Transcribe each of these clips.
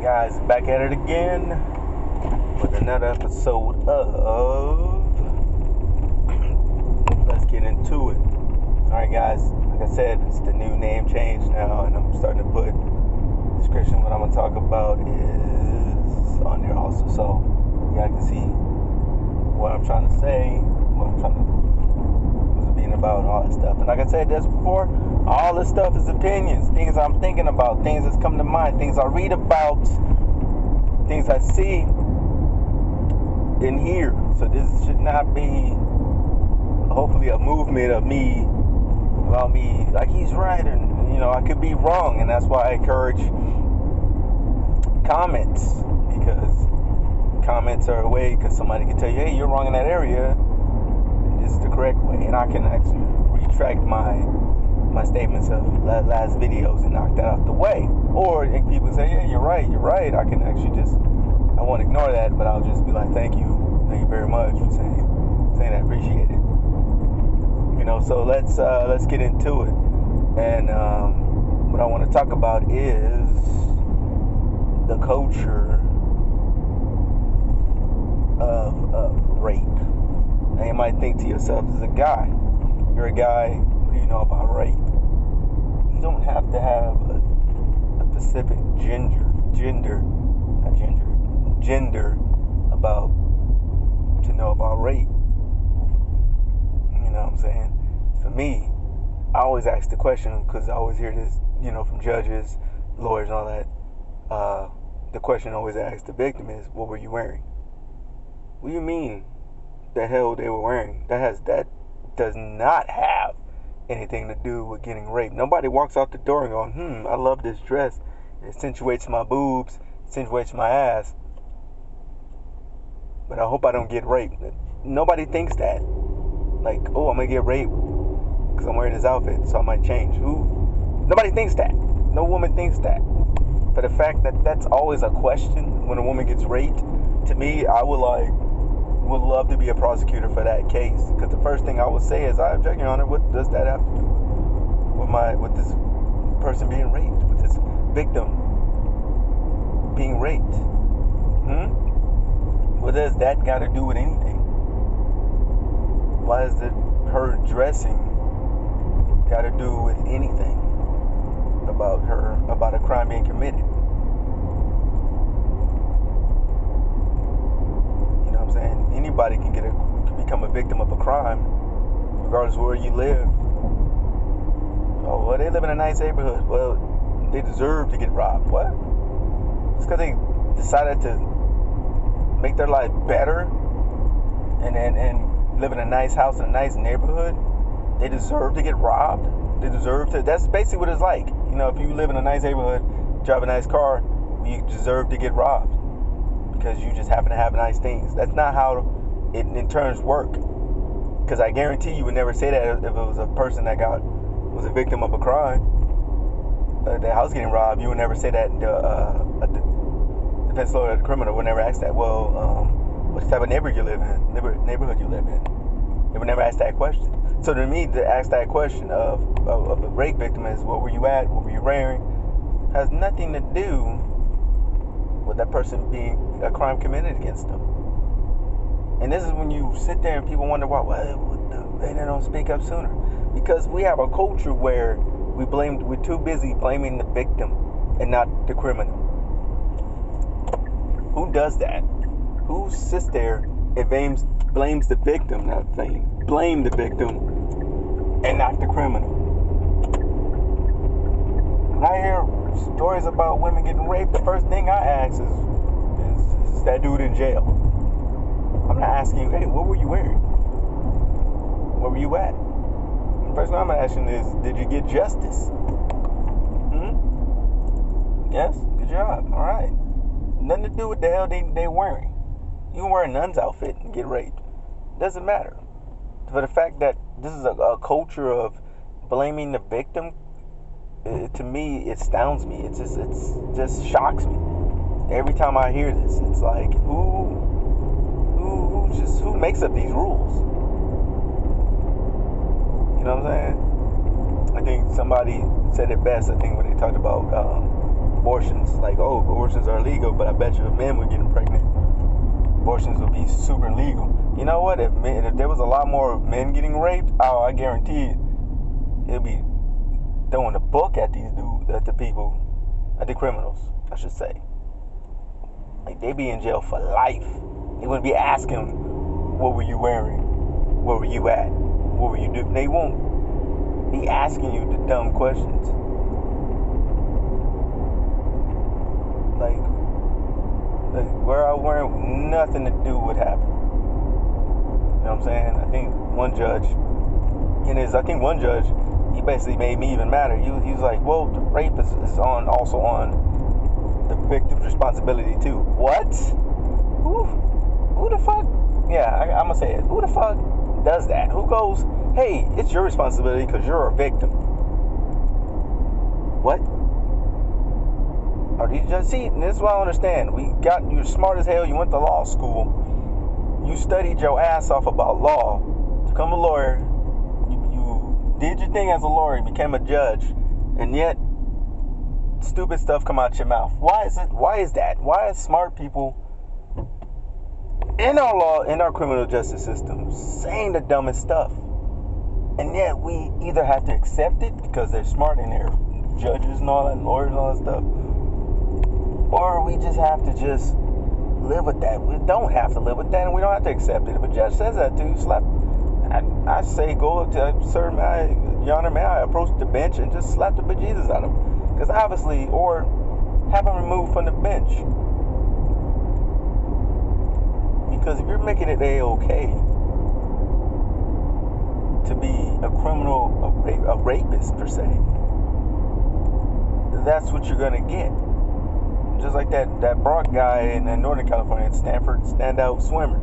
Guys, back at it again with another episode of Let's Get Into It. Alright guys, like I said, it's the new name change now, and I'm starting to put description. What I'm going to talk about is on there also, so you guys can see what I'm trying to say, what I'm trying to being about, all that stuff. And like I said this before, all this stuff is opinions, things I'm thinking about, things that's come to mind, things I read about, things I see in here. So this should not be hopefully a movement of me about me like he's right, and I could be wrong, and that's why I encourage comments, because comments are a way, because somebody can tell you, hey, you're wrong in that area, and this is the correct way, and I can actually retract my statements of last videos and knock that out the way. Or if people say, yeah, you're right, I can actually I won't ignore that, but I'll just be like, thank you very much for saying I appreciate it. So let's get into it. And what I want to talk about is the culture of rape. Now you might think to yourself, as a guy, you're a guy, what do you know about rape? You don't have to have a specific gender about to know about rape. You know what I'm saying? For me, I always ask the question, because I always hear this, from judges, lawyers, and all that. The question always asked the victim is, what were you wearing? What do you mean the hell they were wearing? That does not have anything to do with getting raped. Nobody walks out the door and goes, I love this dress. It accentuates my boobs, accentuates my ass, but I hope I don't get raped. Nobody thinks that. Like, oh, I'm going to get raped because I'm wearing this outfit, so I might change. Nobody thinks that. No woman thinks that. For the fact that that's always a question when a woman gets raped, to me, I would love to be a prosecutor for that case, because the first thing I would say is, I object, Your Honor. What does that have to do with this person being raped, with this victim being raped? What does that got to do with anything? Why is her dressing got to do with anything about a crime being committed? You know what I'm saying? Anybody can become a victim of a crime, regardless of where you live. Oh, well, they live in a nice neighborhood. Well, they deserve to get robbed. What? Just because they decided to make their life better and live in a nice house in a nice neighborhood, they deserve to get robbed? They deserve to. That's basically what it's like. If you live in a nice neighborhood, drive a nice car, you deserve to get robbed because you just happen to have nice things. That's not how it in terms work. Because I guarantee you would never say that if it was a person that was a victim of a crime, the house getting robbed. You would never say that. The defense lawyer, the criminal, would never ask that. Well, what type of neighborhood you live in? They would never ask that question. So to me, to ask that question of a rape victim is, what were you at? What were you wearing? Has nothing to do with that person being a crime committed against them. And this is when you sit there and people wonder why they don't speak up sooner. Because we have a culture where we're too busy blaming the victim and not the criminal. Who does that? Who sits there and blames the victim, blame the victim and not the criminal? When I hear stories about women getting raped, the first thing I ask is that dude in jail? I'm not asking you, hey, what were you wearing? Where were you at? The first thing I'm asking is, did you get justice? Yes? Good job. All right. Nothing to do with the hell they wearing. You can wear a nun's outfit and get raped. Doesn't matter. For the fact that this is a culture of blaming the victim, to me, it astounds me. It just shocks me. Every time I hear this, it's like, who makes up these rules? You know what I'm saying? I think somebody said it best, I think, when they talked about abortions. Like, oh, abortions are illegal, but I bet you if men were getting pregnant, abortions would be super legal. You know what? If there was a lot more men getting raped, I guarantee it, it'd be throwing a book at these dudes, at the people, at the criminals, I should say. Like, they'd be in jail for life. They wouldn't be asking, what were you wearing? Where were you at? What were you doing? They won't be asking you the dumb questions. Like where I was wearing, nothing to do with happened. You know what I'm saying? I think one judge, he basically made me even madder. He was like, well, the rape is also on the victim's responsibility too. What? Who the fuck? Yeah, I'm gonna say it. Who the fuck does that? Who goes, hey, it's your responsibility because you're a victim? What? Or did you just see? And this is what I understand. You're smart as hell. You went to law school. You studied your ass off about law to become a lawyer. You did your thing as a lawyer. You became a judge, and yet stupid stuff come out your mouth. Why is it? Why is that? Why is smart people in our law, in our criminal justice system, saying the dumbest stuff, and yet we either have to accept it because they're smart and they're judges and all that, and lawyers and all that stuff, or we just have to just live with that. We don't have to live with that, and we don't have to accept it. If a judge says that to you, I say go up to, sir, Your Honor, may I approach the bench and just slap the bejesus out of him? Because obviously, or have him removed from the bench. Because if you're making it A-okay to be a criminal, a rapist per se, that's what you're gonna get. Just like that Brock guy in Northern California at Stanford, standout swimmer,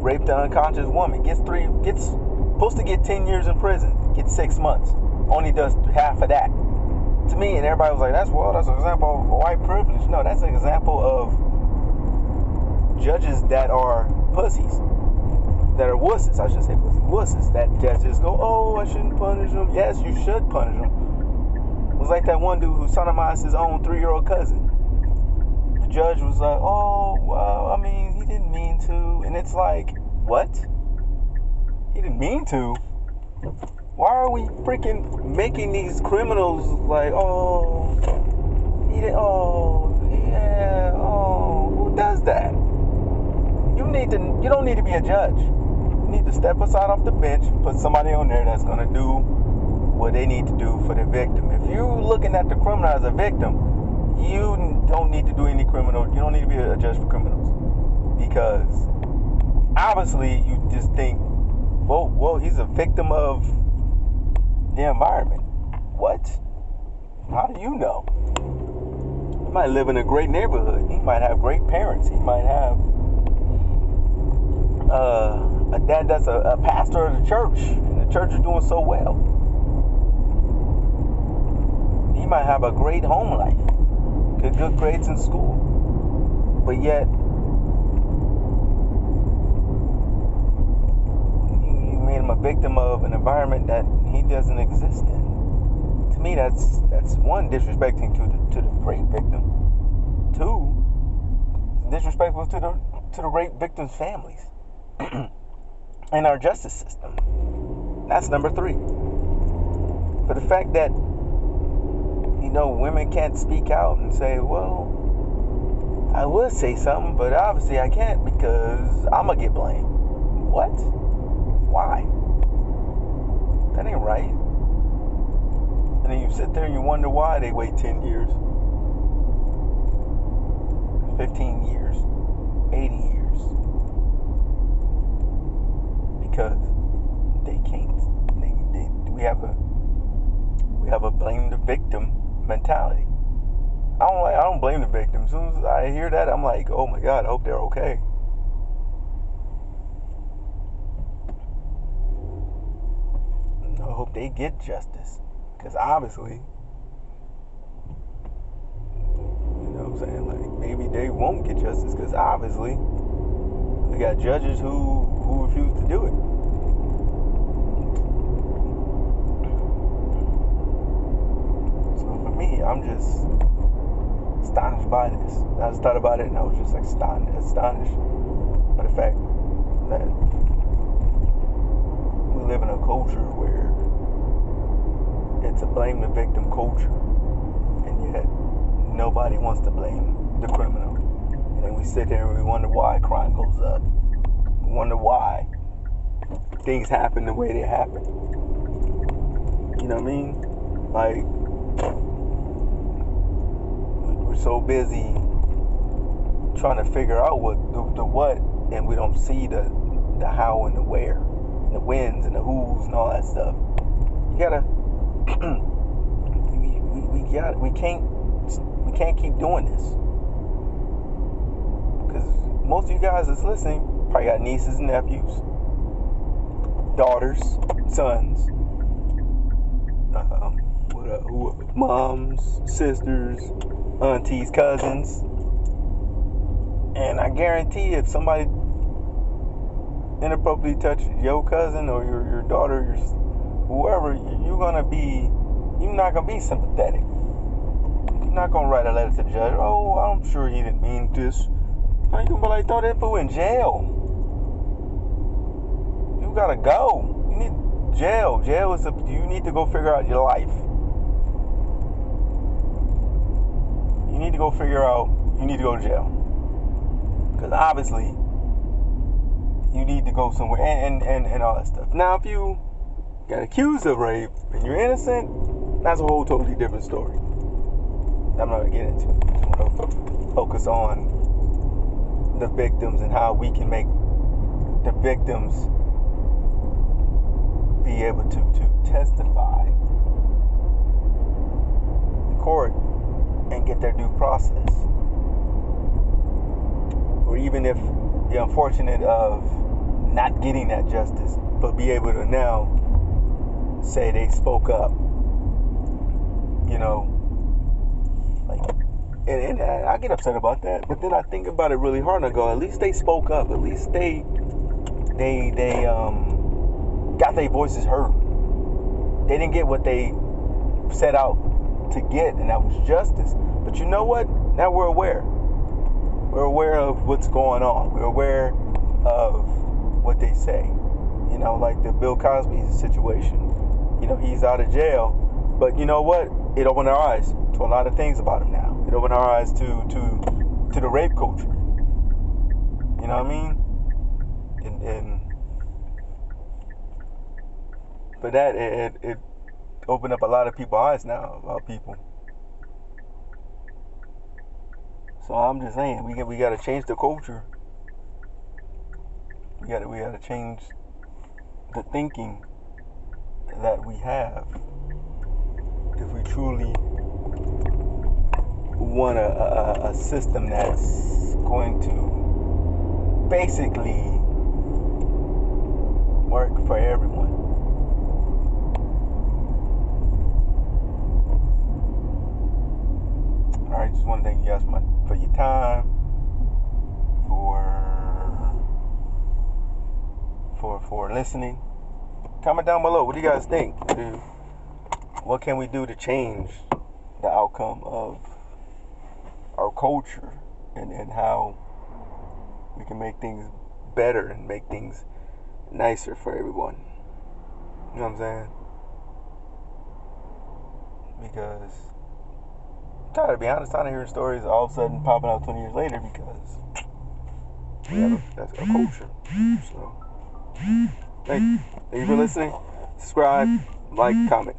raped an unconscious woman, gets supposed to get 10 years in prison, gets 6 months, only does half of that. To me, and everybody was like, that's an example of white privilege. No, that's an example of judges that are pussies, that are wusses, I should say wusses, that judges go, oh, I shouldn't punish them. Yes, you should punish them. It was like that one dude who sodomized his own 3-year-old cousin. The judge was like, oh, well, I mean, he didn't mean to. And it's like, what? He didn't mean to? Why are we freaking making these criminals like, oh, he did, oh, yeah, oh, who does that? You don't need to be a judge. You need to step aside off the bench, put somebody on there that's going to do what they need to do for the victim. If you're looking at the criminal as a victim, you don't need to do any criminal. You don't need to be a judge for criminals, because obviously you just think, whoa, he's a victim of the environment. What? How do you know? He might live in a great neighborhood. He might have great parents. He might have a dad that's a pastor of the church, and the church is doing so well. He might have a great home life, good grades in school, but yet you made him a victim of an environment that he doesn't exist in. To me, that's one, disrespecting to the rape victim. 2, disrespectful to the rape victims' families and our justice system. That's number 3. For the fact that, women can't speak out and say, well, I would say something, but obviously I can't because I'm going to get blamed. What? Why? That ain't right. And then you sit there and you wonder why they wait 10 years, 15 years, 80 years. Because they can't. We have a blame the victim mentality. I don't blame the victim. As soon as I hear that, I'm like, oh my God, I hope they're okay. I hope they get justice. Because obviously, you know what I'm saying? Like, maybe they won't get justice because obviously we got judges who refuse to do it. So for me, I'm just astonished by this. I just thought about it and I was just like astonished by the fact that we live in a culture where it's a blame the victim culture, and yet nobody wants to blame the criminal. And then we sit there and we wonder why crime goes up. We wonder why things happen the way they happen. You know what I mean? Like, we're so busy trying to figure out the what, and we don't see the how and the where, and the whens and the who's and all that stuff. You gotta we can't keep doing this, because most of you guys that's listening probably got nieces and nephews, daughters, sons, moms, sisters, aunties, cousins, and I guarantee if somebody inappropriately touches your cousin or your daughter, your whoever, you're not gonna be sympathetic. You're not gonna write a letter to the judge. Oh, I'm sure he didn't mean this. Now you're gonna be like, throw that fool in jail. You gotta go. You need jail. You need to go figure out your life. You need to go to jail. Because obviously, you need to go somewhere and all that stuff. Now, if you got accused of rape and you're innocent, that's a whole totally different story. I'm not going to get into it. I just want to focus on the victims and how we can make the victims be able to testify in court and get their due process. Or even if you're unfortunate of not getting that justice, but be able to now say they spoke up. You know, like, and I get upset about that, but then I think about it really hard and I go, at least they spoke up. At least they got their voices heard. They didn't get what they set out to get, and that was justice. But you know what? Now we're aware. We're aware of what's going on. We're aware of what they say. You know, like the Bill Cosby situation. You know, he's out of jail. But you know what? It opened our eyes to a lot of things about him now. It opened our eyes to the rape culture. You know what I mean? And for that, it opened up a lot of people's eyes now about people. So I'm just saying, we got to change the culture. We got to change the thinking that we have if we truly want a system that's going to basically work for everyone. Alright, just want to thank you guys for your time, for listening. Comment down below. What do you guys think? What can we do to change the outcome of our culture and how we can make things better and make things nicer for everyone? You know what I'm saying? Because to be honest, I'm tired of hearing stories all of a sudden popping out 20 years later because that's our culture. So, thank you for listening. Subscribe, like, comment.